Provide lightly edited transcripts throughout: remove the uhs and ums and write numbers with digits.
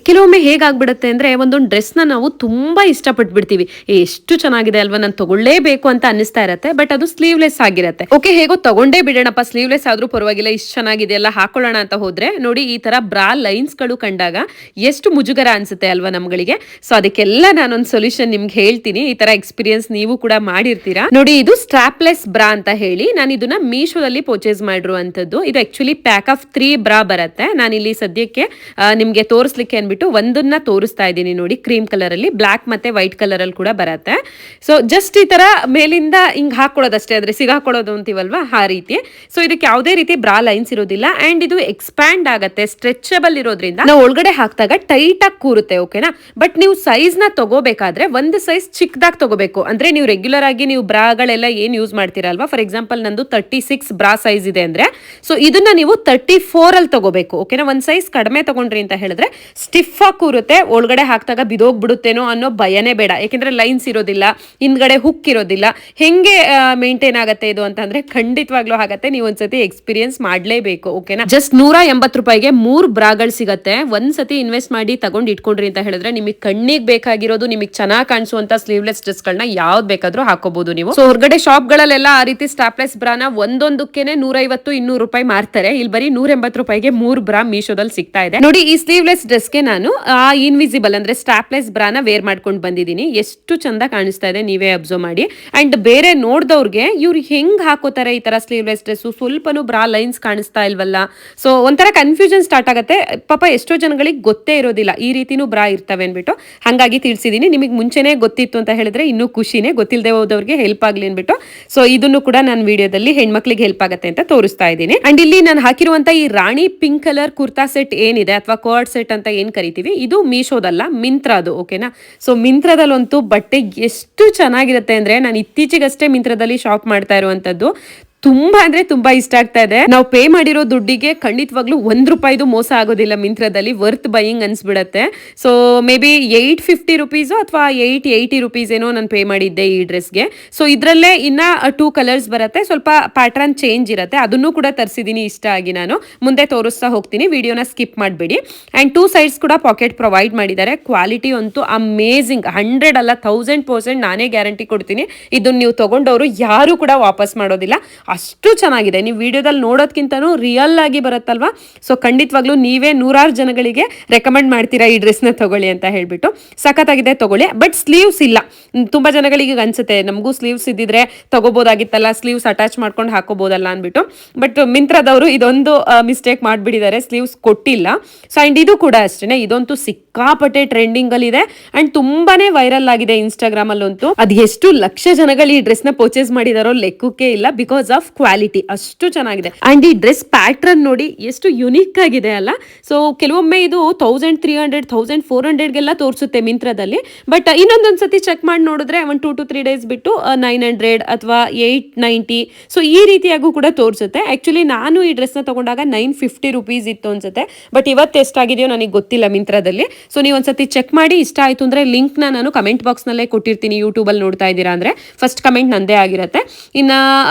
ಕೆಲವೊಮ್ಮೆ ಹೇಗಾಗ್ಬಿಡುತ್ತೆ ಅಂದ್ರೆ ಒಂದೊಂದು ಡ್ರೆಸ್ನ ನಾವು ತುಂಬಾ ಇಷ್ಟಪಟ್ಬಿಡ್ತೀವಿ. ಎಷ್ಟು ಚೆನ್ನಾಗಿದೆ ಅಲ್ವಾ, ನಾನು ತಗೊಳ್ಳೇಬೇಕು ಅಂತ ಅನಿಸ್ತಾ ಇರತ್ತೆ. ಬಟ್ ಅದು ಸ್ಲೀವ್ಲೆಸ್ ಆಗಿರತ್ತೆ. ಓಕೆ, ಹೇಗೋ ತಗೊಂಡೇ ಬಿಡೋಣಪ್ಪ, ಸ್ಲೀವ್ಲೆಸ್ ಆದ್ರೂ ಪರವಾಗಿಲ್ಲ, ಇಷ್ಟು ಚೆನ್ನಾಗಿದೆ ಎಲ್ಲ ಹಾಕೊಳ್ಳೋಣ ಅಂತ ಹೋದ್ರೆ ನೋಡಿ ಈ ತರ ಬ್ರಾ ಲೈನ್ಸ್ ಗಳು ಕಂಡಾಗ ಎಷ್ಟು ಮುಜುಗರ ಅನ್ಸುತ್ತೆ ಅಲ್ವಾ ನಮ್ಗಳಿಗೆ. ಸೊ ಅದಕ್ಕೆಲ್ಲ ನಾನೊಂದು ಸೊಲ್ಯೂಷನ್ ನಿಮ್ಗೆ ಹೇಳ್ತೀನಿ. ಈ ತರ ಎಕ್ಸ್ಪೀರಿಯನ್ಸ್ ನೀವು ಕೂಡ ಮಾಡಿರ್ತೀರಾ. ನೋಡಿ, ಇದು ಸ್ಟ್ರಾಪ್ಲೆಸ್ ಬ್ರಾ ಅಂತ ಹೇಳಿ ನಾನು ಇದನ್ನ ಮೀಶೋದಲ್ಲಿ ಪರ್ಚೇಸ್ ಮಾಡಿರುವಂತದ್ದು. ಇದು ಆಕ್ಚುಲಿ ಪ್ಯಾಕ್ ಆಫ್ 3 ಬ್ರಾ ಬರುತ್ತೆ. ನಾನಿಲ್ಲಿ ಸದ್ಯಕ್ಕೆ ನಿಮ್ಗೆ ತೋರಿಸ್ಲಿಕ್ಕೆ ಅನ್ಬಿಟ್ಟು ಒಂದನ್ನ ತೋರಿಸ್ತಾ ಇದ್ದೀನಿ. ನೋಡಿ, ಕ್ರೀಮ್ ಕಲರ್ ಅಲ್ಲಿ, ಬ್ಲಾಕ್ ಮತ್ತೆ ವೈಟ್ ಕಲರ್ ಅಲ್ಲಿ ಕೂಡ ಬರುತ್ತೆ. ಸೊ ಜಸ್ಟ್ ಈ ತರ ಮೇಲಿಂದ ಹಿಂಗ್ ಹಾಕೊಳ್ಳೋದಷ್ಟೇ, ಆದ್ರೆ ಸಿಗಾಕೊಳ್ಳೋದು ಅಂತೀವಲ್ವಾ ಆ ರೀತಿ. ಸೊ ಇದಕ್ಕೆ ಯಾವುದೇ ರೀತಿ ಬ್ರಾ ಲೈನ್ಸ್ ಇರೋದಿಲ್ಲ. ಅಂಡ್ ಇದು ಎಕ್ಸ್ಪ್ಯಾಂಡ್ ಆಗತ್ತೆ, ಸ್ಟ್ರೆಚಬಲ್ ಇರೋದ್ರಿಂದ ನಾವು ಒಳಗಡೆ ಹಾಕಿದಾಗ ಟೈಟ್ ಆಗಿ ಕೂರುತ್ತೆ. ಓಕೆನಾ. ಬಟ್ ನೀವು ಸೈಜ್ ನ ತಗೋಬೇಕಾದ್ರೆ ಒಂದು ಸೈಜ್ ಚಿಕ್ಕದಾಗಿ ತಗೋಬೇಕು. ಅಂದ್ರೆ ನೀವು ರೆಗ್ಯುಲರ್ ಆಗಿ ನೀವು ಬ್ರಾಗಳೆಲ್ಲ ಏನ್ ಯೂಸ್ ಮಾಡ್ತೀರಲ್ವಾ, ಫಾರ್ ಎಕ್ಸಾಂಪಲ್ ನಂದು 36 ಬ್ರಾ ಸೈಜ್ ಇದೆ ಅಂದ್ರೆ, ಸೊ ಇದನ್ನ ನೀವು 34 ಅಲ್ಲಿ ತಗೋಬೇಕು. ಓಕೆನಾ. ಒಂದ್ ಸೈಜ್ ಕಡಿಮೆ ತಗೊಂಡ್ರಿ ಅಂತ ಹೇಳಿದ್ರೆ ಸ್ಟಿಫ್ ಆಗಿ ಕೂರುತ್ತೆ, ಒಳಗಡೆ ಹಾಕ್ದಾಗ ಬಿದೋಗ್ಬಿಡುತ್ತೇನೋ ಅನ್ನೋ ಭಯನೇ ಬೇಡ. ಯಾಕೆಂದ್ರೆ ಲೈನ್ಸ್ ಇರೋದಿಲ್ಲ, ಹಿಂದ್ಗಡೆ ಹುಕ್ ಇರೋದಿಲ್ಲ. ಹೆಂಗೆ ಮೇಂಟೈನ್ ಆಗತ್ತೆ ಇದು ಅಂತಂದ್ರೆ ಖಂಡಿತವಾಗ್ಲೂ ಆಗತ್ತೆ. ನೀವು ಒಂದ್ಸತಿ ಎಕ್ಸ್ಪೀರಿಯನ್ಸ್ ಮಾಡ್ಲೇಬೇಕು. ಓಕೆನಾ. ಜಸ್ಟ್ 180 ರೂಪಾಯಿಗೆ 3 ಬ್ರಾಗಳು ಸಿಗತ್ತೆ. ಒಂದ್ಸತಿ ಇನ್ವೆಸ್ಟ್ ಮಾಡಿ ತಗೊಂಡ್ ಇಟ್ಕೊಂಡ್ರಿ ಅಂತ ಹೇಳಿದ್ರೆ ನಿಮಗೆ ಕಣ್ಣಿಗೆ ಬೇಕಾಗಿರೋದು, ನಿಮಗೆ ಚೆನ್ನಾಗಿ ಕಾಣಿಸುವಂತ ಸ್ಲೀವ್ಲೆಸ್ ಡ್ರೆಸ್ ಗಳನ್ನ ಯಾವ್ದು ಬೇಕಾದ್ರೂ ಹಾಕೋಬಹುದು ನೀವು. ಸೊ ಹೊರಗಡೆ ಶಾಪ್ ಗಳಲ್ಲೆಲ್ಲ ಆ ರೀತಿ ಸ್ಟಾಪ್ಲೆಸ್ ಬ್ರಾನ ಒಂದೊಂದಕ್ಕೇನೆ 150-200 ರೂಪಾಯಿ ಮಾರ್ತಾರೆ. ಇಲ್ಲಿ ಬರೀ 180 ರೂಪಾಯಿಗೆ 3 ಬ್ರಾ ಮೀಶೋದಲ್ಲಿ ಸಿಗ್ತಾ ಇದೆ. ನೋಡಿ, ಈ ಸ್ಲೀವ್ಲೆಸ್ ಡ್ರೆಸ್ಗೆ ನಾನು ಆ ಇನ್ವಿಸಿಬಲ್ ಅಂದ್ರೆ ಸ್ಟ್ರಾಪ್ಲೆಸ್ ಬ್ರಾನ ವೇರ್ ಮಾಡ್ಕೊಂಡು ಬಂದಿದ್ದೀನಿ. ಎಷ್ಟು ಚಂದ ಕಾಣಿಸ್ತಾ ಇದೆ, ನೀವೇ ಅಬ್ಸರ್ವ್ ಮಾಡಿ. ಅಂಡ್ ಬೇರೆ ನೋಡ್ದವ್ರಿಗೆ ಇವ್ರು ಹೆಂಗ್ ಹಾಕೋತಾರೆ ಈ ತರ ಸ್ಲೀವ್ಲೆಸ್ ಡ್ರೆಸ್, ಸ್ವಲ್ಪನೂ ಬ್ರಾ ಲೈನ್ಸ್ ಕಾಣಿಸ್ತಾ ಇಲ್ವಲ್ಲ. ಸೊ ಒಂಥರ ಕನ್ಫ್ಯೂಷನ್ ಸ್ಟಾರ್ಟ್ ಆಗುತ್ತೆ. ಪಾಪ ಎಷ್ಟೋ ಜನಗಳಿಗೆ ಗೊತ್ತೇ ಇರೋದಿಲ್ಲ ಈ ರೀತಿನೂ ಬ್ರಾ ಇರ್ತವೆ ಅನ್ಬಿಟ್ಟು. ಹಾಗಾಗಿ ತಿಳಿಸಿದೀನಿ. ನಿಮಗೆ ಮುಂಚೆನೆ ಗೊತ್ತಿತ್ತು ಅಂತ ಹೇಳಿದ್ರೆ ಇನ್ನೂ ಖುಷಿನೇ, ಗೊತ್ತಿಲ್ಲದೆ ಹೋದವ್ರಿಗೆ ಹೆಲ್ಪ್ ಆಗ್ಲಿ ಅನ್ಬಿಟ್ಟು. ಸೊ ಇದನ್ನು ಕೂಡ ನಾನು ವಿಡಿಯೋದಲ್ಲಿ ಹೆಣ್ಮಕ್ಳಿಗೆ ಹೆಲ್ಪ್ ಆಗುತ್ತೆ ಅಂತ ತೋರಿಸ್ತಾ ಇದ್ದೀನಿ. ಅಂಡ್ ಇಲ್ಲಿ ನಾನು ಹಾಕಿರುವಂತ ಈ ರಾಣಿ ಪಿಂಕ್ ಕಲರ್ ಕುರ್ತಾ ಸೆಟ್ ಏನಿದೆ ಅಥವಾ ಕೋಡ್ ಸೆಟ್ ಅಂತ ಏನ್ ಕರಿತೀವಿ, ಇದು ಮೀಶೋದಲ್ಲ, ಮಿಂತ್ರಾದು. ಓಕೆನಾ. ಸೊ ಮಿಂತ್ರದಲ್ಲಂತೂ ಬಟ್ಟೆ ಎಷ್ಟು ಚೆನ್ನಾಗಿರುತ್ತೆ ಅಂದ್ರೆ, ನಾನು ಇತ್ತೀಚೆಗಷ್ಟೇ ಮಿಂತ್ರದಲ್ಲಿ ಶಾಪ್ ಮಾಡ್ತಾ ಇರುವಂತದ್ದು. ತುಂಬಾ ಅಂದ್ರೆ ತುಂಬಾ ಇಷ್ಟ ಆಗ್ತಾ ಇದೆ. ನಾವು ಪೇ ಮಾಡಿರೋ ದುಡ್ಡಿಗೆ ಖಂಡಿತವಾಗ್ಲೂ ₹1 ಮೋಸ ಆಗೋದಿಲ್ಲ. ಮಿಂತ್ರದಲ್ಲಿ ವರ್ತ್ ಬೈಯಿಂಗ್ ಅನ್ಸ್ಬಿಡತ್ತೆ. ಸೊ ಮೇ ಬಿ 850 ರುಪೀಸು ಅಥವಾ 880 ರುಪೀಸ್ ಏನೋ ನಾನು ಪೇ ಮಾಡಿದ್ದೆ ಈ ಡ್ರೆಸ್ಗೆ. ಸೊ ಇದ್ರಲ್ಲೇ ಇನ್ನ 2 ಕಲರ್ಸ್ ಬರುತ್ತೆ, ಸ್ವಲ್ಪ ಪ್ಯಾಟರ್ನ್ ಚೇಂಜ್ ಇರುತ್ತೆ. ಅದನ್ನು ಕೂಡ ತರಿಸಿದೀನಿ ಇಷ್ಟ ಆಗಿ. ನಾನು ಮುಂದೆ ತೋರಿಸ್ತಾ ಹೋಗ್ತೀನಿ, ವಿಡಿಯೋನ ಸ್ಕಿಪ್ ಮಾಡಬೇಡಿ. ಅಂಡ್ 2 ಸೈಡ್ಸ್ ಕೂಡ ಪಾಕೆಟ್ ಪ್ರೊವೈಡ್ ಮಾಡಿದ್ದಾರೆ. ಕ್ವಾಲಿಟಿ ಅಂತೂ ಅಮೇಝಿಂಗ್, 100 ಅಲ್ಲ 1000% ನಾನೇ ಗ್ಯಾರಂಟಿ ಕೊಡ್ತೀನಿ. ಇದನ್ನ ನೀವು ತಗೊಂಡವರು ಯಾರು ಕೂಡ ವಾಪಸ್ ಮಾಡೋದಿಲ್ಲ, ಅಷ್ಟು ಚೆನ್ನಾಗಿದೆ. ನೀವು ವಿಡಿಯೋದಲ್ಲಿ ನೋಡೋದ್ಕಿಂತನೂ ರಿಯಲ್ ಆಗಿ ಬರುತ್ತಲ್ವಾ. ಸೊ ಖಂಡಿತವಾಗ್ಲೂ ನೀವೇ ನೂರಾರು ಜನಗಳಿಗೆ ರೆಕಮೆಂಡ್ ಮಾಡ್ತೀರಾ ಈ ಡ್ರೆಸ್ನ ತಗೊಳ್ಳಿ ಅಂತ ಹೇಳ್ಬಿಟ್ಟು. ಸಖತ್ತಾಗಿದೆ, ತಗೊಳ್ಳಿ. ಬಟ್ ಸ್ಲೀವ್ಸ್ ಇಲ್ಲ. ತುಂಬಾ ಜನಗಳಿಗೆ ಅನ್ಸುತ್ತೆ ನಮಗೂ ಸ್ಲೀವ್ಸ್ ಇದ್ದಿದ್ರೆ ತಗೋಬೋದಾಗಿತ್ತಲ್ಲ, ಸ್ಲೀವ್ಸ್ ಅಟ್ಯಾಚ್ ಮಾಡ್ಕೊಂಡು ಹಾಕೋಬೋದಲ್ಲ ಅನ್ಬಿಟ್ಟು. ಬಟ್ ಮಿಂತ್ರದವರು ಇದೊಂದು ಮಿಸ್ಟೇಕ್ ಮಾಡ್ಬಿಟ್ಟಿದ್ದಾರೆ, ಸ್ಲೀವ್ಸ್ ಕೊಟ್ಟಿಲ್ಲ. ಸೊ ಅಂಡ್ ಇದು ಕೂಡ ಅಷ್ಟೇ, ಇದಂತೂ ಸಿಕ್ಕಾಪಟ್ಟೆ ಟ್ರೆಂಡಿಂಗ್ ಅಲ್ಲಿ ಇದೆ ಅಂಡ್ ತುಂಬಾನೇ ವೈರಲ್ ಆಗಿದೆ ಇನ್ಸ್ಟಾಗ್ರಾಮ್ ಅಲ್ಲಂತೂ. ಅದು ಎಷ್ಟು ಲಕ್ಷ ಜನಗಳು ಈ ಡ್ರೆಸ್ ನ ಪರ್ಚೇಸ್ ಮಾಡಿದಾರೋ ಲೆಕ್ಕಕ್ಕೆ ಇಲ್ಲ, ಬಿಕಾಸ್ ಆಫ್ ಕ್ವಾಲಿಟಿ ಅಷ್ಟು ಚೆನ್ನಾಗಿದೆ. ಅಂಡ್ ಈ ಡ್ರೆಸ್ ಪ್ಯಾಟ್ರನ್ ನೋಡಿ ಎಷ್ಟು ಯುನೀಕ್ ಆಗಿದೆ ಅಲ್ಲ. ಸೊ ಕೆಲವೊಮ್ಮೆ ಇದು 1300 1400ಗೆಲ್ಲ ತೋರಿಸುತ್ತೆ ಮಿಂತ್ರದಲ್ಲಿ. ಬಟ್ ಇನ್ನೊಂದೊಂದ್ಸತಿ ಚೆಕ್ ಮಾಡಿ ನೋಡಿದ್ರೆ 1 to 3 ಡೇಸ್ ಬಿಟ್ಟು 900 ಅಥವಾ 890, ಸೊ ಈ ರೀತಿಯಾಗೂ ಕೂಡ ತೋರಿಸುತ್ತೆ. ಆಕ್ಚುಲಿ ನಾನು ಈ ಡ್ರೆಸ್ ನ ತಗೊಂಡಾಗ 950 ರುಪೀಸ್ ಇತ್ತು ಅನ್ಸುತ್ತೆ. ಬಟ್ ಇವತ್ತು ಎಷ್ಟಾಗಿದೆಯೋ ನನಗೆ ಗೊತ್ತಿಲ್ಲ ಮಿಂತ್ರದಲ್ಲಿ. ಸೊ ನೀವು ಒಂದ್ಸತಿ ಚೆಕ್ ಮಾಡಿ, ಇಷ್ಟ ಆಯ್ತು ಅಂದ್ರೆ ಲಿಂಕ್ ನಾನು ಕಮೆಂಟ್ ಬಾಕ್ಸ್ ನಲ್ಲೇ ಕೊಟ್ಟಿರ್ತೀನಿ. ಯೂಟ್ಯೂಬ್ ಅಲ್ಲಿ ನೋಡ್ತಾ ಇದ್ದೀರಾ ಅಂದ್ರೆ ಫಸ್ಟ್ ಕಮೆಂಟ್ ನಂದೇ ಆಗಿರುತ್ತೆ. ಇನ್ನ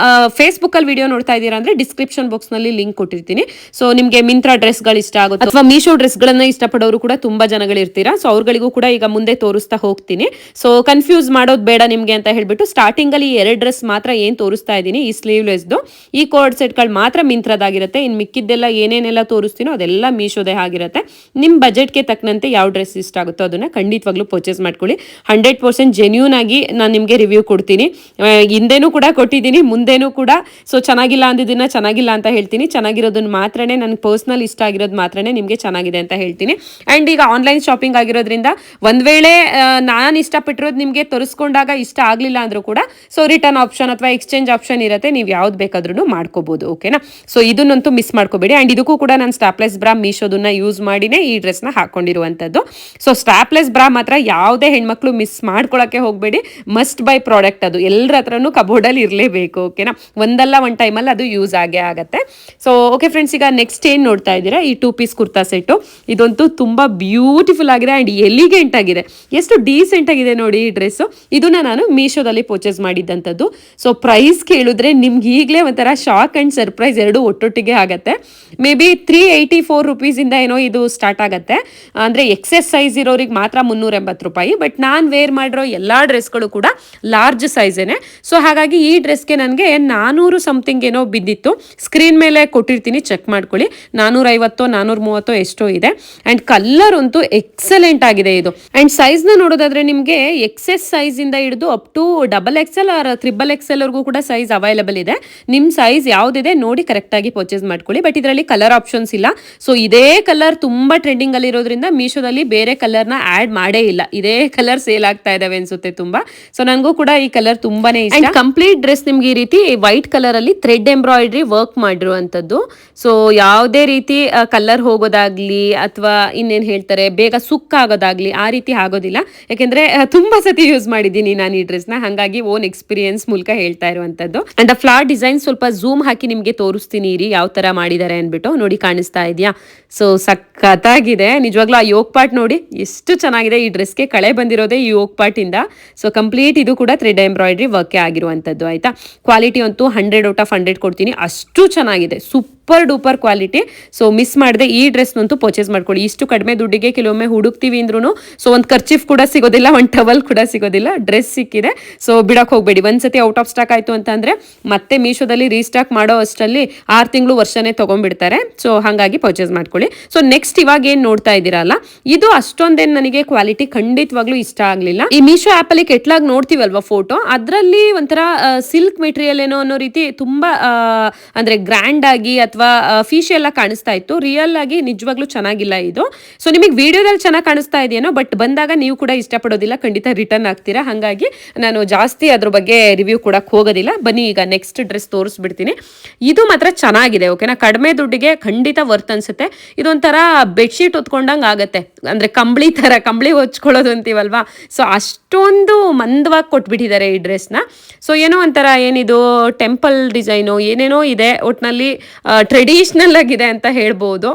ಫೇಸ್ಬುಕ್ ಅಲ್ಲಿ ವಿಡಿಯೋ ನೋಡ್ತಾ ಇದ್ದೀರಾ ಅಂದ್ರೆ ಡಿಸ್ಕ್ರಿಪ್ಷನ್ ಬಾಕ್ಸ್ ನಲ್ಲಿ ಲಿಂಕ್ ಕೊಟ್ಟಿರ್ತೀನಿ. ಸೊ ನಿಮ್ಗೆ ಮಿಂತ್ರಾ ಡ್ರೆಸ್ ಗಳು ಇಷ್ಟ ಆಗುತ್ತೆ ಅಥವಾ ಮೀಶೋ ಡ್ರೆಸ್ ಗಳನ್ನ ಇಷ್ಟಪಡೋರು ಕೂಡ ತುಂಬಾ ಜನಗಳು ಇರ್ತೀರಾ. ಸೊ ಅವ್ರಗಳಿಗೂ ಕೂಡ ಈಗ ಮುಂದೆ ತೋರಿಸ್ತಾ ಹೋಗ್ತೀನಿ. ಸೊ ಕನ್ಫ್ಯೂಸ್ ಮಾಡೋದು ಬೇಡ ನಿಮ್ಗೆ ಅಂತ ಹೇಳ್ಬಿಟ್ಟು ಸ್ಟಾರ್ಟಿಂಗ್ ಅಲ್ಲಿ 2 ಡ್ರೆಸ್ ಮಾತ್ರ ಏನ್ ತೋರಿಸ್ತಾ ಇದ್ದೀನಿ, ಈ ಸ್ಲೀವ್ಲೆಸ್ ಈ ಕೋಡ್ ಸೆಟ್ ಗಳು ಮಾತ್ರ ಮಿಂತ್ರದಾಗಿರುತ್ತೆ. ಇನ್ ಮಿಕ್ಕಿದ್ದೆಲ್ಲ ಏನೇನೆಲ್ಲ ತೋರಿಸ್ತೀನೋ ಅದೆಲ್ಲ ಮೀಶೋದೇ ಆಗಿರುತ್ತೆ. ನಿಮ್ ಬಜೆಟ್ಗೆ ತಕ್ಕಂತೆ ಯಾವ ಡ್ರೆಸ್ ಇಷ್ಟ ಆಗುತ್ತೋ ಅದನ್ನ ಖಂಡಿತವಾಗ್ಲೂ ಪರ್ಚೇಸ್ ಮಾಡ್ಕೊಳ್ಳಿ. 100% ಜೆನ್ಯೂನ್ ಆಗಿ ನಾನು ನಿಮ್ಗೆ ರಿವ್ಯೂ ಕೊಡ್ತೀನಿ. ಹಿಂದೆನೂ ಕೂಡ ಕೊಟ್ಟಿದ್ದೀನಿ, ಮುಂದೆನೂ ಕೂಡ. ಸೊ ಚೆನ್ನಾಗಿಲ್ಲ ಅಂದಿದ್ದನ್ನ ಚೆನ್ನಾಗಿಲ್ಲ ಅಂತ ಹೇಳ್ತೀನಿ, ಚೆನ್ನಾಗಿರೋದನ್ನ ಮಾತ್ರನೇ, ನನಗೆ ಪರ್ಸ್ನಲ್ ಇಷ್ಟ ಆಗಿರೋದು ಮಾತ್ರನೇ ನಿಮಗೆ ಚೆನ್ನಾಗಿದೆ ಅಂತ ಹೇಳ್ತೀನಿ. ಅಂಡ್ ಈಗ ಆನ್ಲೈನ್ ಶಾಪಿಂಗ್ ಆಗಿರೋದ್ರಿಂದ ಒಂದ್ ವೇಳೆ ನಾನು ಇಷ್ಟಪಟ್ಟಿರೋದು ನಿಮಗೆ ತರಿಸ್ಕೊಂಡಾಗ ಇಷ್ಟ ಆಗ್ಲಿಲ್ಲ ಅಂದ್ರೂ ಕೂಡ ಸೊ ರಿಟರ್ನ್ ಆಪ್ಷನ್ ಅಥವಾ ಎಕ್ಸ್ಚೇಂಜ್ ಆಪ್ಷನ್ ಇರುತ್ತೆ, ನೀವು ಯಾವ್ದು ಬೇಕಾದ್ರೂ ಮಾಡ್ಕೋಬಹುದು. ಓಕೆನಾ. ಸೊ ಇದನ್ನಂತೂ ಮಿಸ್ ಮಾಡ್ಕೋಬೇಡಿ. ಅಂಡ್ ಇದಕ್ಕೂ ಕೂಡ ನಾನು ಸ್ಟಾಪ್ಲೆಸ್ ಬ್ರಾ ಮೀಶೋದನ್ನ ಯೂಸ್ ಮಾಡಿನೇ ಈ ಡ್ರೆಸ್ ನ ಹಾಕೊಂಡಿರುವಂತದ್ದು. ಸೊ ಸ್ಟಾಪ್ಲೆಸ್ ಬ್ರಾ ಮಾತ್ರ ಯಾವುದೇ ಹೆಣ್ಮಕ್ಳು ಮಿಸ್ ಮಾಡ್ಕೊಳಕ್ಕೆ ಹೋಗ್ಬೇಡಿ, ಮಸ್ಟ್ ಬೈ ಪ್ರಾಡಕ್ಟ್ ಅದು. ಎಲ್ಲರ ಹತ್ರನೂ ಕಬೋರ್ಡ್ ಅಲ್ಲಿ ಇರಲೇಬೇಕು. ಓಕೆನಾ. ಒಂದಲ್ಲ ಒಂದು ಟೈಮಲ್ಲಿ ಅದು ಯೂಸ್ ಆಗೇ ಆಗುತ್ತೆ. ಸೊ ಓಕೆ ಫ್ರೆಂಡ್ಸ್, ಈಗ ನೆಕ್ಸ್ಟ್ ಏನು ನೋಡ್ತಾ ಇದ್ದೀರಾ, ಈ 2 ಪೀಸ್ ಕುರ್ತಾ ಸೆಟ್ಟು. ಇದಂತೂ ತುಂಬ ಬ್ಯೂಟಿಫುಲ್ ಆಗಿದೆ ಆ್ಯಂಡ್ ಎಲಿಗೆಂಟ್ ಆಗಿದೆ. ಎಷ್ಟು ಡೀಸೆಂಟ್ ಆಗಿದೆ ನೋಡಿ ಈ ಡ್ರೆಸ್ಸು. ಇದನ್ನ ನಾನು ಮೀಶೋದಲ್ಲಿ ಪರ್ಚೇಸ್ ಮಾಡಿದ್ದಂಥದ್ದು. ಸೊ ಪ್ರೈಸ್ ಕೇಳಿದ್ರೆ ನಿಮ್ಗೆ ಈಗಲೇ ಒಂಥರ ಶಾಕ್ ಆ್ಯಂಡ್ ಸರ್ಪ್ರೈಸ್ ಎರಡು ಒಟ್ಟೊಟ್ಟಿಗೆ ಆಗುತ್ತೆ. ಮೇ ಬಿ 384 ರುಪೀಸಿಂದ ಏನೋ ಇದು ಸ್ಟಾರ್ಟ್ ಆಗುತ್ತೆ. ಅಂದರೆ ಎಕ್ಸೆಸ್ ಸೈಜ್ ಇರೋರಿಗೆ ಮಾತ್ರ 380 ರೂಪಾಯಿ. ಬಟ್ ನಾನು ವೇರ್ ಮಾಡಿರೋ ಎಲ್ಲ ಡ್ರೆಸ್ಗಳು ಕೂಡ ಲಾರ್ಜ್ ಸೈಜೇನೆ. ಸೊ ಹಾಗಾಗಿ ಈ ಡ್ರೆಸ್ಗೆ ನನಗೆ 400 ಸಮಥಿಂಗ್ ಏನೋ ಬಿದ್ದಿತ್ತು. ಸ್ಕ್ರೀನ್ ಮೇಲೆ ಕೊಟ್ಟಿರ್ತೀನಿ, ಚೆಕ್ ಮಾಡ್ಕೊಳ್ಳಿ. 450 430 ಎಷ್ಟೋ ಇದೆ. ಆ್ಯಂಡ್ ಕಲರ್ ಅಂತೂ ಎಕ್ಸಲೆಂಟ್ ಆಗಿದೆ ಇದು. ಆ್ಯಂಡ್ ಸೈಜ್ನ ನೋಡೋದಾದ್ರೆ ನಿಮಗೆ ಎಕ್ಸೆಸ್ ಸೈಜಿಂದ ಹಿಡಿದು up to XXL or XXL ವರೆಗೂ ಕೂಡ ಸೈಜ್ ಅವೈಲೇಬಲ್ ಇದೆ. ನಿಮ್ಮ ಸೈಜ್ ಯಾವುದಿದೆ ನೋಡಿ ಕರೆಕ್ಟಾಗಿ ಪರ್ಚೇಸ್ ಮಾಡ್ಕೊಳ್ಳಿ. ಬಟ್ ಇದರಲ್ಲಿ ಕಲರ್ ಆಪ್ಷನ್ಸ್ ಇಲ್ಲ. ಸೊ ಇದೇ ಕಲರ್ ತುಂಬ ಟ್ರೆಂಡಿಂಗ್ ಅಲ್ಲಿ ಇರೋದ್ರಿಂದ ಮೀಶೋದಲ್ಲಿ ಬೇರೆ ಕಲರ್ನ ಆ್ಯಡ್ ಮಾಡೇ ಇಲ್ಲ. ಇದೇ ಕಲರ್ ಸೇಲ್ ಆಗ್ತಾ ಇದಾವೆ ಅನ್ಸುತ್ತೆ ತುಂಬಾ. ಸೊ ನನಗೂ ಕೂಡ ಈ ಕಲರ್ ತುಂಬಾನೇ ಇಷ್ಟ. ಕಂಪ್ಲೀಟ್ ಡ್ರೆಸ್ ನಿಮ್ಗೆ ಈ ರೀತಿ ವೈಟ್ ಕಲರ್ ಅಲ್ಲಿ ಥ್ರೆಡ್ ಎಂಬ್ರಾಯ್ಡ್ರಿ ವರ್ಕ್ ಮಾಡಿರುವಂತದ್ದು. ಸೊ ಯಾವುದೇ ರೀತಿ ಕಲರ್ ಹೋಗೋದಾಗ್ಲಿ ಅಥವಾ ಇನ್ನೇನು ಹೇಳ್ತಾರೆ ಬೇಗ ಸುಕ್ಕ ಆಗೋದಾಗ್ಲಿ ಆ ರೀತಿ ಆಗೋದಿಲ್ಲ. ಯಾಕೆಂದ್ರೆ ತುಂಬಾ ಸತಿ ಯೂಸ್ ಮಾಡಿದ್ದೀನಿ ನಾನು ಈ ಡ್ರೆಸ್ನ, ಹಾಗಾಗಿ ಓನ್ ಎಕ್ಸ್ಪೀರಿಯನ್ಸ್ ಮೂಲಕ ಹೇಳ್ತಾ ಇರುವಂತದ್ದು. ಅಂಡ್ ಆ ಫ್ಲವರ್ ಡಿಸೈನ್ ಸ್ವಲ್ಪ ಝೂಮ್ ಹಾಕಿ ನಿಮ್ಗೆ ತೋರಿಸ್ತೀನಿ ಇರಿ ಯಾವ ತರ ಮಾಡಿದ್ದಾರೆ ಅನ್ಬಿಟ್ಟು. ನೋಡಿ ಕಾಣಿಸ್ತಾ ಇದೆಯಾ? ಸೊ ಸಖತ್ತಾಗಿದೆ ನಿಜವಾಗ್ಲೂ. ಆ ಯೋಗ್ ಪಾರ್ಟ್ ನೋಡಿ ಎಷ್ಟು ಚೆನ್ನಾಗಿದೆ. ಈ ಡ್ರೆಸ್ಗೆ ಕಳೆ ಬಂದಿರೋದೇ ಈ ಯೋಗ್ ಪಾರ್ಟ್ ಇಂದ. ಸೊ ಕಂಪ್ಲೀಟ್ ಇದು ಕೂಡ ಥ್ರೆಡ್ ಎಂಬ್ರಾಯ್ಡ್ರಿ ವರ್ಕ್ ಆಗಿರುವಂತದ್ದು. ಆಯ್ತಾ, ಕ್ವಾಲಿಟಿ ಅಂತೂ 100/100 ಕೊಡ್ತೀನಿ. ಅಷ್ಟು ಚೆನ್ನಾಗಿದೆ, super duper quality. So miss ಮಾಡದೆ ಈ ಡ್ರೆಸ್ನಂತೂ ಪರ್ಚೇಸ್ ಮಾಡ್ಕೊಳ್ಳಿ. ಇಷ್ಟು ಕಡಿಮೆ ದುಡ್ಡಿಗೆ ಕೆಲವೊಮ್ಮೆ ಹುಡುಕ್ತೀವಿ ಅಂದ್ರೂ ಸೊ ಒಂದು ಕರ್ಚಿಫ್ ಕೂಡ ಸಿಗೋದಿಲ್ಲ, ಒಂದು ಟವಲ್ ಕೂಡ ಸಿಗೋದಿಲ್ಲ. ಡ್ರೆಸ್ ಸಿಕ್ಕಿದೆ, ಸೊ ಬಿಡಕ್ಕೆ ಹೋಗಬೇಡಿ. ಒಂದ್ಸತಿ ಔಟ್ ಆಫ್ ಸ್ಟಾಕ್ ಆಯಿತು ಅಂತಂದರೆ ಮತ್ತೆ ಮೀಶೋದಲ್ಲಿ ರೀಸ್ಟಾಕ್ ಮಾಡೋ ಅಷ್ಟರಲ್ಲಿ 6 ತಿಂಗಳು ವರ್ಷನೇ ತೊಗೊಂಡ್ಬಿಡ್ತಾರೆ. ಸೊ ಹಾಗಾಗಿ ಪರ್ಚೇಸ್ ಮಾಡ್ಕೊಳ್ಳಿ. ಸೊ ನೆಕ್ಸ್ಟ್ ಇವಾಗ ಏನು ನೋಡ್ತಾ ಇದ್ದೀರಲ್ಲ, ಇದು ಅಷ್ಟೊಂದೇನು ನನಗೆ ಕ್ವಾಲಿಟಿ ಖಂಡಿತವಾಗ್ಲೂ ಇಷ್ಟ ಆಗಲಿಲ್ಲ. ಈ ಮೀಶೋ ಆ್ಯಪಲ್ಲಿ ಕೆಟ್ಲಾಗ್ ನೋಡ್ತೀವಲ್ವಾ ಫೋಟೋ, ಅದರಲ್ಲಿ ಒಂಥರ ಸಿಲ್ಕ್ ಮೆಟೀರಿಯಲ್ ಏನೋ ಅನ್ನೋ ರೀತಿ ತುಂಬ ಅಂದರೆ ಗ್ರ್ಯಾಂಡ್ ಆಗಿ ಅಥವಾ ಫಿಶಿ ಎಲ್ಲ ಕಾಣಿಸ್ತಾ ಇತ್ತು. ರಿಯಲ್ ಆಗಿ ನಿಜವಾಗ್ಲೂ ಚೆನ್ನಾಗಿಲ್ಲ ಇದು. ಸೊ ನಿಮಗೆ ವಿಡಿಯೋದಲ್ಲಿ ಚೆನ್ನಾಗಿ ಕಾಣಿಸ್ತಾ ಇದೆಯೇನೋ, ಬಟ್ ಬಂದಾಗ ನೀವು ಕೂಡ ಇಷ್ಟಪಡೋದಿಲ್ಲ, ಖಂಡಿತ ರಿಟರ್ನ್ ಆಗ್ತೀರಾ. ಹಾಗಾಗಿ ನಾನು ಜಾಸ್ತಿ ಅದ್ರ ಬಗ್ಗೆ ರಿವ್ಯೂ ಕೊಡಕ್ಕೆ ಹೋಗೋದಿಲ್ಲ. ಬನ್ನಿ ಈಗ ನೆಕ್ಸ್ಟ್ ಡ್ರೆಸ್ ತೋರಿಸ್ಬಿಡ್ತೀನಿ. ಇದು ಮಾತ್ರ ಚೆನ್ನಾಗಿದೆ, ಓಕೆನಾ. ಕಡಿಮೆ ದುಡ್ಡಿಗೆ ಖಂಡಿತ ವರ್ತ್ ಅನ್ಸುತ್ತೆ. ಇದೊಂಥರ ಬೆಡ್ಶೀಟ್ ಹೊತ್ಕೊಂಡಂಗೆ ಆಗುತ್ತೆ, ಅಂದರೆ ಕಂಬಳಿ ಥರ, ಕಂಬಳಿ ಹೊಚ್ಕೊಳ್ಳೋದು ಅಂತೀವಲ್ವಾ. ಸೊ ಅಷ್ಟೊಂದು ಮಂದವಾಗಿ ಕೊಟ್ಬಿಟ್ಟಿದ್ದಾರೆ ಈ ಡ್ರೆಸ್ನ. ಸೊ ಏನೋ ಒಂಥರ ಏನಿದು ಟೆಂಪಲ್ ಡಿಸೈನು ಏನೇನೋ ಇದೆ, ಒಟ್ಟಿನಲ್ಲಿ ಟ್ರೆಡಿಷ್ನಲ್ ಆಗಿದೆ ಅಂತ ಹೇಳ್ಬೋದು.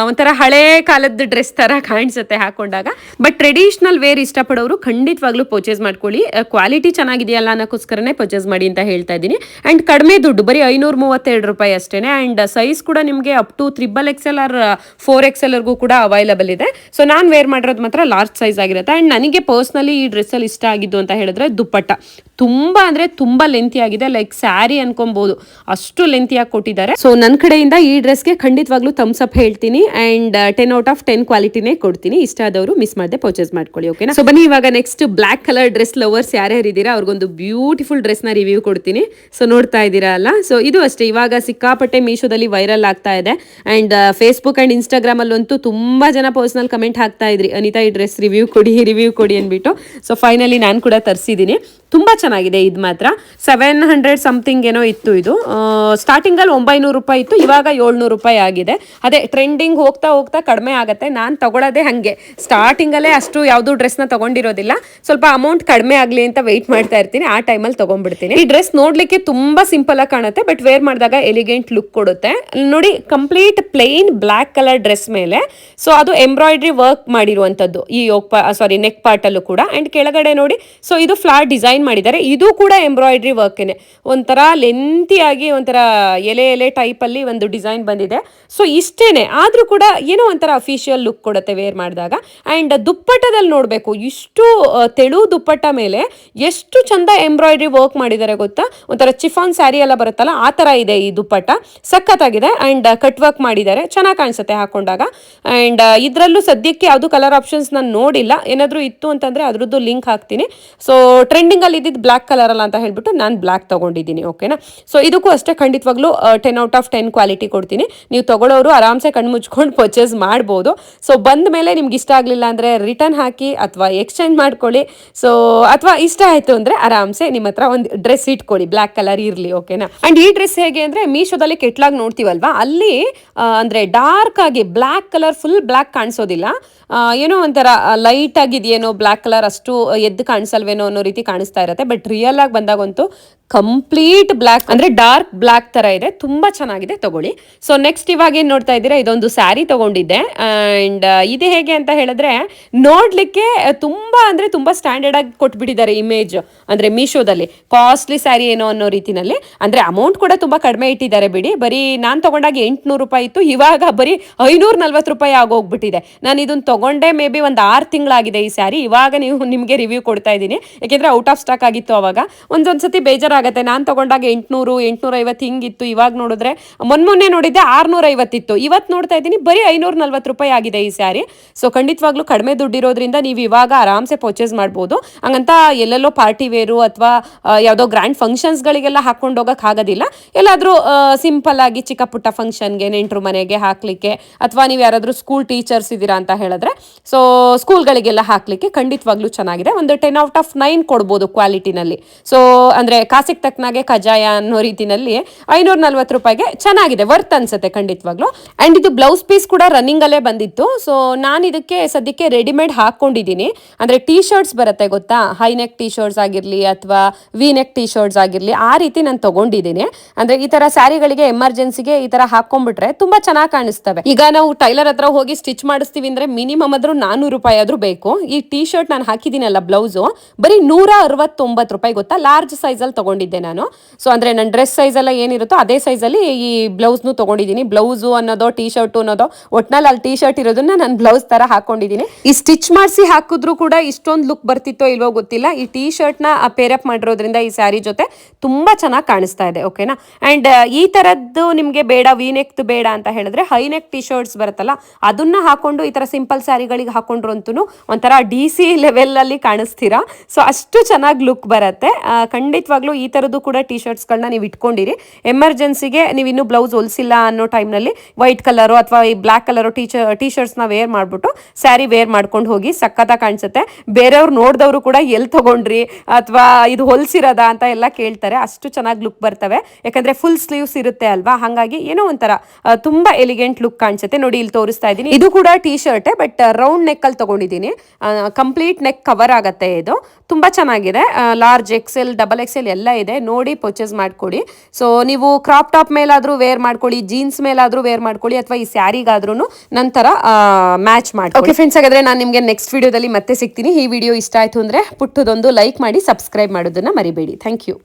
ಒಂಥರ ಹಳೇ ಕಾಲದ ಡ್ರೆಸ್ ಥರ ಕಾಣಿಸುತ್ತೆ ಹಾಕೊಂಡಾಗ. ಬಟ್ ಟ್ರೆಡಿಷ್ನಲ್ ವೇರ್ ಇಷ್ಟಪಡೋರು ಖಂಡಿತವಾಗ್ಲೂ ಪರ್ಚೇಸ್ ಮಾಡ್ಕೊಳ್ಳಿ. ಕ್ವಾಲಿಟಿ ಚೆನ್ನಾಗಿದೆಯಲ್ಲ ಅನ್ನೋಕ್ಕೋಸ್ಕರನೇ ಪರ್ಚೇಸ್ ಮಾಡಿ ಅಂತ ಹೇಳ್ತಾ ಇದ್ದೀನಿ. ಆ್ಯಂಡ್ ಕಡಿಮೆ ದುಡ್ಡು, ಬರೀ 532 ರೂಪಾಯಿ ಅಷ್ಟೇ. ಆ್ಯಂಡ್ ಸೈಜ್ ಕೂಡ ನಿಮಗೆ up to XXL R 4XL ವರೆಗೂ ಕೂಡ ಅವೈಲಬಲ್ ಇದೆ. ಸೊ ನಾನು ವೇರ್ ಮಾಡಿರೋದು ಮಾತ್ರ ಲಾರ್ಜ್ ಸೈಜ್ ಆಗಿರುತ್ತೆ. ಆ್ಯಂಡ್ ನನಗೆ ಪರ್ಸ್ನಲಿ ಈ ಡ್ರೆಸ್ಸಲ್ಲಿ ಇಷ್ಟ ಆಗಿದ್ದು ಅಂತ ಹೇಳಿದ್ರೆ ದುಪ್ಪಟ್ಟ. ತುಂಬ ಅಂದರೆ ತುಂಬ ಲೆಂತಿ ಆಗಿದೆ, ಲೈಕ್ ಸ್ಯಾರಿ ಅನ್ಕೊಬಹುದು, ಅಷ್ಟು ಲೆಂತಿಯಾಗಿ ಕೊಟ್ಟಿದ್ದಾರೆ. ಸೊ ನನ್ನ ಕಡೆಯಿಂದ ಈ ಡ್ರೆಸ್ಗೆ ಖಂಡಿತವಾಗ್ಲೂ ಥಮ್ಸ್ ಅಪ್ ಹೇಳ್ತೀನಿ. ಆ್ಯಂಡ್ 10/10 ಕ್ವಾಲಿಟಿನೇ ಕೊಡ್ತೀನಿ. ಇಷ್ಟ ಆದವರು ಮಿಸ್ ಮಾಡದೆ ಪರ್ಚೇಸ್ ಮಾಡ್ಕೊಳ್ಳಿ, ಓಕೆನಾ. ಸೊ ಬನ್ನಿ ಇವಾಗ next black colour dress lovers ಯಾರ್ಯಾರು ಇದ್ದೀರಾ ಅವ್ರಿಗೊಂದು ಬ್ಯೂಟಿಫುಲ್ ಡ್ರೆಸ್ನ ರಿವ್ಯೂ ಕೊಡ್ತೀನಿ. ಸೊ ನೋಡ್ತಾ ಇದ್ದೀರಾ ಅಲ್ಲ. ಸೊ ಇದು ಅಷ್ಟೇ ಇವಾಗ ಸಿಕ್ಕಾಪಟ್ಟೆ ಮೀಶೋದಲ್ಲಿ ವೈರಲ್ ಆಗ್ತಾ ಇದೆ. ಆ್ಯಂಡ್ ಫೇಸ್ಬುಕ್ ಆ್ಯಂಡ್ ಇನ್ಸ್ಟಾಗ್ರಾಮಲ್ಲಂತೂ ತುಂಬ ಜನ ಪರ್ಸನಲ್ ಕಮೆಂಟ್ ಹಾಕ್ತಾ ಇದ್ರಿ, ಅನಿತಾ ಈ ಡ್ರೆಸ್ ರಿವ್ಯೂ ಕೊಡಿ ಅಂದ್ಬಿಟ್ಟು. ಸೊ ಫೈನಲಿ ನಾನು ಕೂಡ ತರಿಸಿದ್ದೀನಿ. ತುಂಬ ಚೆನ್ನಾಗಿದೆ. ಇದು ಮಾತ್ರ 700 ಸಮಥಿಂಗ್ ಏನೋ ಇತ್ತು. ಇದು ಸ್ಟಾರ್ಟಿಂಗಲ್ಲಿ 900 ರೂಪಾಯಿ ಇತ್ತು, ಇವಾಗ 700 ರೂಪಾಯಿ ಆಗಿದೆ. ಅದೇ ಟ್ರೆಂಡಿಂಗ್ ಹೋಗ್ತಾ ಹೋಗ್ತಾ ಕಡಿಮೆ ಆಗುತ್ತೆ. ನಾನು ತಗೊಳ್ಳೋದೇ ಹಾಗೆ, ಸ್ಟಾರ್ಟಿಂಗಲ್ಲೇ ಅಷ್ಟು ಯಾವುದು ಡ್ರೆಸ್ನ ತಗೊಂಡಿರೋದಿಲ್ಲ. ಸ್ವಲ್ಪ ಅಮೌಂಟ್ ಕಡಿಮೆ ಆಗಲಿ ಅಂತ ವೆಯ್ಟ್ ಮಾಡ್ತಾ ಇರ್ತೀನಿ, ಆ ಟೈಮಲ್ಲಿ ತೊಗೊಂಡ್ಬಿಡ್ತೀನಿ. ಈ ಡ್ರೆಸ್ ನೋಡಲಿಕ್ಕೆ ತುಂಬ ಸಿಂಪಲ್ ಆಗಿ ಕಾಣುತ್ತೆ, ಬಟ್ ವೇರ್ ಮಾಡಿದಾಗ ಎಲಿಗೆಂಟ್ ಲುಕ್ ಕೊಡುತ್ತೆ. ನೋಡಿ complete plain black colour dress ಮೇಲೆ ಸೊ ಅದು ಎಂಬ್ರಾಯ್ಡ್ರಿ ವರ್ಕ್ ಮಾಡಿರುವಂಥದ್ದು ಈ ನೆಕ್ ಪಾರ್ಟಲ್ಲೂ ಕೂಡ. ಆ್ಯಂಡ್ ಕೆಳಗಡೆ ನೋಡಿ, ಸೊ ಇದು ಫ್ಲಾರ್ ಡಿಸೈನ್ ಮಾಡಿದ್ದಾರೆ. ಇದು ಕೂಡ ಎಂಬ್ರಾಯ್ಡ್ರಿ ವರ್ಕ್ನೆ, ಒಂಥರ ಲೆಂತಿಯಾಗಿ ಒಂಥರ ಎಲೆ ಟೈಪ್ ಅಲ್ಲಿ ಒಂದು ಡಿಸೈನ್ ಬಂದಿದೆ. ಸೊ ಇಷ್ಟೇನೆ, ಆದ್ರೂ ಕೂಡ ಏನೋ ಒಂಥರ ಅಫಿಷಿಯಲ್ ಲುಕ್ ಕೊಡುತ್ತೆ ವೇರ್ ಮಾಡಿದಾಗ. ಅಂಡ್ ದುಪ್ಪಟ್ಟದಲ್ಲಿ ನೋಡ್ಬೇಕು, ಇಷ್ಟು ತೆಳು ದುಪ್ಪಟ್ಟ ಮೇಲೆ ಎಷ್ಟು ಚಂದ ಎಂಬ್ರಾಯ್ಡ್ರಿ ವರ್ಕ್ ಮಾಡಿದ್ದಾರೆ ಗೊತ್ತಾ. ಒಂಥರ ಚಿಫಾನ್ ಸ್ಯಾರಿ ಎಲ್ಲ ಬರುತ್ತಲ್ಲ ಆ ತರ ಇದೆ ಈ ದುಪ್ಪಟ್ಟ, ಸಖತ್ತಾಗಿದೆ. ಅಂಡ್ ಕಟ್ ವರ್ಕ್ ಮಾಡಿದ್ದಾರೆ, ಚೆನ್ನಾಗಿ ಕಾಣಿಸುತ್ತೆ ಹಾಕೊಂಡಾಗ. ಅಂಡ್ ಇದ್ರಲ್ಲೂ ಸದ್ಯಕ್ಕೆ ಯಾವುದು ಕಲರ್ ಆಪ್ಷನ್ಸ್ ನಾನು ನೋಡಿಲ್ಲ, ಏನಾದರೂ ಇತ್ತು ಅಂತಂದ್ರೆ ಅದ್ರದ್ದು ಲಿಂಕ್ ಹಾಕ್ತೀನಿ. ಸೊ ಟ್ರೆಂಡಿಂಗ್ ಅಲ್ಲಿ ಇದ್ದಿದ್ದು ಬ್ಲ್ಯಾಕ್ ಕಲರ್ ಅಲ್ಲ ಅಂತ ಹೇಳ್ಬಿಟ್ಟು ನಾನು ಬ್ಲ್ಯಾಕ್ ತಗೊಂಡಿದ್ದೀನಿ, ಓಕೆನಾ. ಸೊ ಇದಕ್ಕೂ ಅಷ್ಟೇ ಖಂಡಿತವಾಗ್ಲೂ 10/10 ಕ್ವಾಲಿಟಿ ಕೊಡ್ತೀನಿ. ನೀವು ತಗೊಳ್ಳೋರು ಆರಾಮ್ಸೆ ಕಣ್ಣು ಮುಚ್ಕೊಂಡು ಪರ್ಚೇಸ್ ಮಾಡ್ಬೋದು. ಸೊ ಬಂದ ಮೇಲೆ ನಿಮ್ಗೆ ಇಷ್ಟ ಆಗಲಿಲ್ಲ ಅಂದರೆ ರಿಟರ್ನ್ ಹಾಕಿ ಅಥವಾ ಎಕ್ಸ್ಚೇಂಜ್ ಮಾಡ್ಕೊಳ್ಳಿ. ಸೊ ಅಥವಾ ಇಷ್ಟ ಆಯಿತು ಅಂದರೆ ಆರಾಮ್ಸೆ ನಿಮ್ಮ ಹತ್ರ ಒಂದು ಡ್ರೆಸ್ ಇಟ್ಕೊಳ್ಳಿ, ಬ್ಲ್ಯಾಕ್ ಕಲರ್ ಇರಲಿ, ಓಕೆನಾ. ಆ್ಯಂಡ್ ಈ ಡ್ರೆಸ್ ಹೇಗೆ ಅಂದರೆ ಮೀಶೋದಲ್ಲಿ ಕೆಟ್ಲಾಗ್ ನೋಡ್ತೀವಲ್ವಾ, ಅಲ್ಲಿ ಅಂದರೆ ಡಾರ್ಕ್ ಆಗಿ ಬ್ಲ್ಯಾಕ್ ಕಲರ್ ಫುಲ್ ಬ್ಲ್ಯಾಕ್ ಕಾಣಿಸೋದಿಲ್ಲ, ಏನೋ ಒಂಥರ ಲೈಟ್ ಆಗಿದೆಯೇನೋ ಬ್ಲ್ಯಾಕ್ ಕಲರ್, ಅಷ್ಟು ಎದ್ದು ಕಾಣಿಸಲ್ವೇನೋ ಅನ್ನೋ ರೀತಿ ಕಾಣಿಸ್ತಾ ಇರುತ್ತೆ. ಬಟ್ ರಿಯಲ್ ಆಗಿ ಬಂದಾಗಂತೂ ಕಂಪ್ಲೀಟ್ ಬ್ಲ್ಯಾಕ್ ಅಂದ್ರೆ ಡಾರ್ಕ್ ಬ್ಲ್ಯಾಕ್ ತರ ಇದೆ, ತುಂಬಾ ಚೆನ್ನಾಗಿದೆ, ತಗೊಳ್ಳಿ. ಸೊ ನೆಕ್ಸ್ಟ್ ಇವಾಗ ಏನ್ ನೋಡ್ತಾ ಇದ್ದೀರಾ, ಇದೊಂದು ಸ್ಯಾರಿ ತಗೊಂಡಿದ್ದೆ. ಅಂಡ್ ಇದು ಹೇಗೆ ಅಂತ ಹೇಳಿದ್ರೆ ನೋಡ್ಲಿಕ್ಕೆ ತುಂಬಾ ಅಂದ್ರೆ ತುಂಬಾ ಸ್ಟ್ಯಾಂಡರ್ಡ್ ಆಗಿ ಕೊಟ್ಬಿಟ್ಟಿದ್ದಾರೆ ಇಮೇಜ್, ಅಂದ್ರೆ ಮೀಶೋದಲ್ಲಿ ಕಾಸ್ಟ್ಲಿ ಸ್ಯಾರಿ ಏನೋ ಅನ್ನೋ ರೀತಿನಲ್ಲಿ. ಅಂದ್ರೆ ಅಮೌಂಟ್ ಕೂಡ ತುಂಬಾ ಕಡಿಮೆ ಇಟ್ಟಿದ್ದಾರೆ ಬಿಡಿ. ಬರೀ ನಾನ್ ತಗೊಂಡಾಗ 800 ರೂಪಾಯಿ ಇತ್ತು, ಇವಾಗ ಬರೀ 540 ರೂಪಾಯಿ ಆಗೋಗ್ಬಿಟ್ಟಿದೆ. ನಾನು ಇದನ್ನ ತಗೊಂಡೆ ಮೇ ಬಿ ಒಂದು 6 ತಿಂಗಳಾಗಿದೆ ಈ ಸ್ಯಾರಿ. ಇವಾಗ ನಿಮಗೆ ರಿವ್ಯೂ ಕೊಡ್ತಾ ಇದ್ದೀನಿ, ಯಾಕೆಂದ್ರೆ ಔಟ್ ಆಫ್ ಸ್ಟಾಕ್ ಆಗಿತ್ತು ಅವಾಗ. ಒಂದೊಂದ್ಸತಿ ಬೇಜಾರಾಗತ್ತೆ, ನಾನು ತಗೊಂಡಾಗ 800 850 ಹಿಂಗಿತ್ತು, ಇವಾಗ ನೋಡಿದ್ರೆ ಮೊನ್ನೆ ನೋಡಿದ್ದೆ 650 ಇತ್ತು, ಇವತ್ತು ನೋಡ್ತಾ ಇದ್ದೀನಿ ಬರೀ 540 ರೂಪಾಯಿ ಆಗಿದೆ ಈ ಸ್ಯಾರಿ. ಸೊ ಖಂಡಿತವಾಗ್ಲೂ ಕಡಿಮೆ ದುಡ್ಡಿರೋದ್ರಿಂದ ನೀವು ಇವಾಗ ಆರಾಮ್ಸೆ ಪರ್ಚೇಸ್ ಮಾಡ್ಬೋದು. ಹಂಗಂತ ಎಲ್ಲೆಲ್ಲೋ ಪಾರ್ಟಿ ವೇರು ಅಥವಾ ಯಾವುದೋ ಗ್ರ್ಯಾಂಡ್ ಫಂಕ್ಷನ್ಸ್ಗಳಿಗೆಲ್ಲ ಹಾಕೊಂಡು ಹೋಗಕ್ಕೆ ಆಗೋದಿಲ್ಲ. ಎಲ್ಲಾದರೂ ಸಿಂಪಲ್ ಆಗಿ ಚಿಕ್ಕ ಪುಟ್ಟ ಫಂಕ್ಷನ್ಗೆ, ನೆಂಟರು ಮನೆಗೆ ಹಾಕ್ಲಿಕ್ಕೆ, ಅಥವಾ ನೀವು ಯಾರಾದರೂ ಸ್ಕೂಲ್ ಟೀಚರ್ಸ್ ಇದ್ದೀರಾ ಅಂತ ಹೇಳಿದ್ರೆ ಸೊ ಸ್ಕೂಲ್ಗಳಿಗೆಲ್ಲ ಹಾಕ್ಲಿಕ್ಕೆ ಖಂಡಿತವಾಗ್ಲೂ ಚೆನ್ನಾಗಿದೆ. ಒಂದು 10 ಔಟ್ ಆಫ್ 9 ಕೊಡ್ಬೋದು ಕ್ವಾಲಿಟಿನಲ್ಲಿ. ಸೊ ಅಂದ್ರೆ ಕಾಸಿಗೆ ತಕ್ಕನಾಗೆ ಕಜಾಯ ಅನ್ನೋ ರೀತಿನಲ್ಲಿ 540 ರೂಪಾಯಿಗೆ ಚೆನ್ನಾಗಿದೆ, ವರ್ತ್ ಅನ್ಸುತ್ತೆ ಖಂಡಿತವಾಗ್ಲು. ಅಂಡ್ ಇದು ಬ್ಲೌಸ್ ಪೀಸ್ ಕೂಡ ರನ್ನಿಂಗ್ ಅಲ್ಲೇ ಬಂದಿತ್ತು. ಸೊ ನಾನು ಇದಕ್ಕೆ ಸದ್ಯಕ್ಕೆ ರೆಡಿಮೇಡ್ ಹಾಕೊಂಡಿದ್ದೀನಿ. ಅಂದ್ರೆ ಟೀ ಶರ್ಟ್ಸ್ ಬರುತ್ತೆ ಗೊತ್ತಾ, ಹೈ ನೆಕ್ ಟೀ ಶರ್ಟ್ಸ್ ಆಗಿರ್ಲಿ ಅಥವಾ ವಿ ನೆಕ್ ಟೀ ಶರ್ಟ್ಸ್ ಆಗಿರ್ಲಿ, ಆ ರೀತಿ ನಾನು ತಗೊಂಡಿದ್ದೀನಿ. ಅಂದ್ರೆ ಈ ತರ ಸ್ಯಾರಿಗಳಿಗೆ ಎಮರ್ಜೆನ್ಸಿಗೆ ಈ ತರ ಹಾಕೊಂಡ್ಬಿಟ್ರೆ ತುಂಬಾ ಚೆನ್ನಾಗಿ ಕಾಣಿಸ್ತವೆ. ಈಗ ನಾವು ಟೈಲರ್ ಹತ್ರ ಹೋಗಿ ಸ್ಟಿಚ್ ಮಾಡಿಸ್ತೀವಿ ಅಂದ್ರೆ ಮಿನಿಮಮ್ ಆದ್ರೂ 400 ರೂಪಾಯಿ ಆದ್ರೂ ಬೇಕು. ಈ ಟೀ ಶರ್ಟ್ ನಾನು ಹಾಕಿದ್ದೀನಲ್ಲ ಬ್ಲೌಸು, ಬರೀ 169 ರೂಪಾಯಿ ಗೊತ್ತಾ. ಲಾರ್ಜ್ ಸೈಜ್ ಅಲ್ಲಿ ತಗೊಂಡಿದ್ದೆ ನಾನು. ಸೊ ಅಂದ್ರೆ ನನ್ನ ಡ್ರೆಸ್ ಸೈಜ್ ಎಲ್ಲ ಏನಿರುತ್ತೋ ಅದೇ ಸೈಜ್ ಅಲ್ಲಿ ಈ ಬ್ಲೌಸ್ನು ತಗೊಂಡಿದ್ದೀನಿ. ಬ್ಲೌಸು ಅನ್ನೋದು ಟೀ ಶರ್ಟ್ ಅನ್ನೋದು ಒಟ್ನಲ್ಲಿ ಅಲ್ಲಿ ಟೀ ಶರ್ಟ್ ಇರೋದನ್ನ ನಾನು ಬ್ಲೌಸ್ ತರ ಹಾಕೊಂಡಿದ್ದೀನಿ. ಈ ಸ್ಟಿಚ್ ಮಾಡಿಸಿ ಹಾಕಿದ್ರು ಕೂಡ ಇಷ್ಟೊಂದು ಲುಕ್ ಬರ್ತಿತ್ತೋ ಇಲ್ವೋ ಗೊತ್ತಿಲ್ಲ. ಈ ಟೀ ಶರ್ಟ್ ನ ಪೇರಪ್ ಮಾಡಿರೋದ್ರಿಂದ ಈ ಸ್ಯಾರಿ ಜೊತೆ ತುಂಬಾ ಚೆನ್ನಾಗಿ ಕಾಣಿಸ್ತಾ ಇದೆ. ಓಕೆನಾ. ಅಂಡ್ ಈ ತರದ್ದು ನಿಮ್ಗೆ ಬೇಡ, ವಿನೆಕ್ ಬೇಡ ಅಂತ ಹೇಳಿದ್ರೆ ಹೈ ನೆಕ್ ಟೀ ಶರ್ಟ್ಸ್ ಬರುತ್ತಲ್ಲ ಅದನ್ನ ಹಾಕೊಂಡು ಈ ತರ ಸಿಂಪಲ್ ಸ್ಯಾರಿಗಳಿಗೆ ಹಾಕೊಂಡ್ರು ಅಂತೂ ಒಂಥರ DC ಲೆವೆಲ್ ಅಲ್ಲಿ ಕಾಣಿಸ್ತೀರಾ. ಸೊ ಅಷ್ಟು ಚೆನ್ನಾಗಿ ಲುಕ್ ಬರುತ್ತೆ. ಖಂಡಿತವಾಗ್ಲೂ ಈ ತರದ್ದು ಕೂಡ ಟೀ ಶರ್ಟ್ಸ್ಗಳನ್ನ ನೀವು ಇಟ್ಕೊಂಡಿರಿ. ಎಮರ್ಜೆನ್ಸಿಗೆ ನೀವು ಇನ್ನೂ ಬ್ಲೌಸ್ ಹೊಲಿಸಿಲ್ಲ ಅನ್ನೋ ಟೈಮ್ನಲ್ಲಿ ವೈಟ್ ಕಲರು ಅಥವಾ ಈ ಬ್ಲ್ಯಾಕ್ ಕಲರು ಟೀ ಶರ್ಟ್ಸ್ನ ವೇರ್ ಮಾಡಿಬಿಟ್ಟು ಸ್ಯಾರಿ ವೇರ್ ಮಾಡ್ಕೊಂಡು ಹೋಗಿ ಸಖತ್ತಾಗಿ ಕಾಣಿಸುತ್ತೆ. ಬೇರೆಯವ್ರು ನೋಡಿದವರು ಕೂಡ ಎಲ್ಲಿ ತಗೊಂಡ್ರಿ ಅಥವಾ ಇದು ಹೊಲಿಸಿರೋದಾ ಅಂತ ಎಲ್ಲ ಕೇಳ್ತಾರೆ. ಅಷ್ಟು ಚೆನ್ನಾಗಿ ಲುಕ್ ಬರ್ತವೆ, ಯಾಕಂದ್ರೆ ಫುಲ್ ಸ್ಲೀವ್ಸ್ ಇರುತ್ತೆ ಅಲ್ವಾ. ಹಾಗಾಗಿ ಏನೋ ಒಂಥರ ತುಂಬಾ ಎಲಿಗೆಂಟ್ ಲುಕ್ ಕಾಣಿಸುತ್ತೆ. ನೋಡಿ ಇಲ್ಲಿ ತೋರಿಸ್ತಾ ಇದ್ದೀನಿ, ಇದು ಕೂಡ T shirt but round neck ಅಲ್ಲಿ ತಗೊಂಡಿದ್ದೀನಿ. ಕಂಪ್ಲೀಟ್ ನೆಕ್ ಕವರ್ ಆಗತ್ತೆ. ಇದು ತುಂಬಾ ಚೆನ್ನಾಗಿದೆ. ಲಾರ್ಜ್ XL XXL ಎಲ್ಲ ಇದೆ. ನೋಡಿ ಪರ್ಚೇಸ್ ಮಾಡ್ಕೊಳ್ಳಿ. ಸೊ ನೀವು ಕ್ರಾಪ್ ಟಾಪ್ ಮೇಲಾದ್ರೂ ವೇರ್ ಮಾಡ್ಕೊಳ್ಳಿ, ಜೀನ್ಸ್ ಮೇಲಾದ್ರೂ ವೇರ್ ಮಾಡ್ಕೊಳ್ಳಿ, ಅಥವಾ ಈ ಸ್ಯಾರಿಗಾದ್ರೂ ನಂತರ ಮ್ಯಾಚ್ ಮಾಡಿ. ಓಕೆ ಫ್ರೆಂಡ್ಸ್, ಹಾಗಾದ್ರೆ ನಾನು ನಿಮಗೆ ನೆಕ್ಸ್ಟ್ ವಿಡಿಯೋದಲ್ಲಿ ಮತ್ತೆ ಸಿಗ್ತೀನಿ. ಈ ವಿಡಿಯೋ ಇಷ್ಟ ಆಯ್ತು ಅಂದ್ರೆ ಪುಟ್ಟದೊಂದು ಲೈಕ್ ಮಾಡಿ, ಸಬ್ಸ್ಕ್ರೈಬ್ ಮಾಡೋದನ್ನ ಮರಿಬೇಡಿ. Thank you.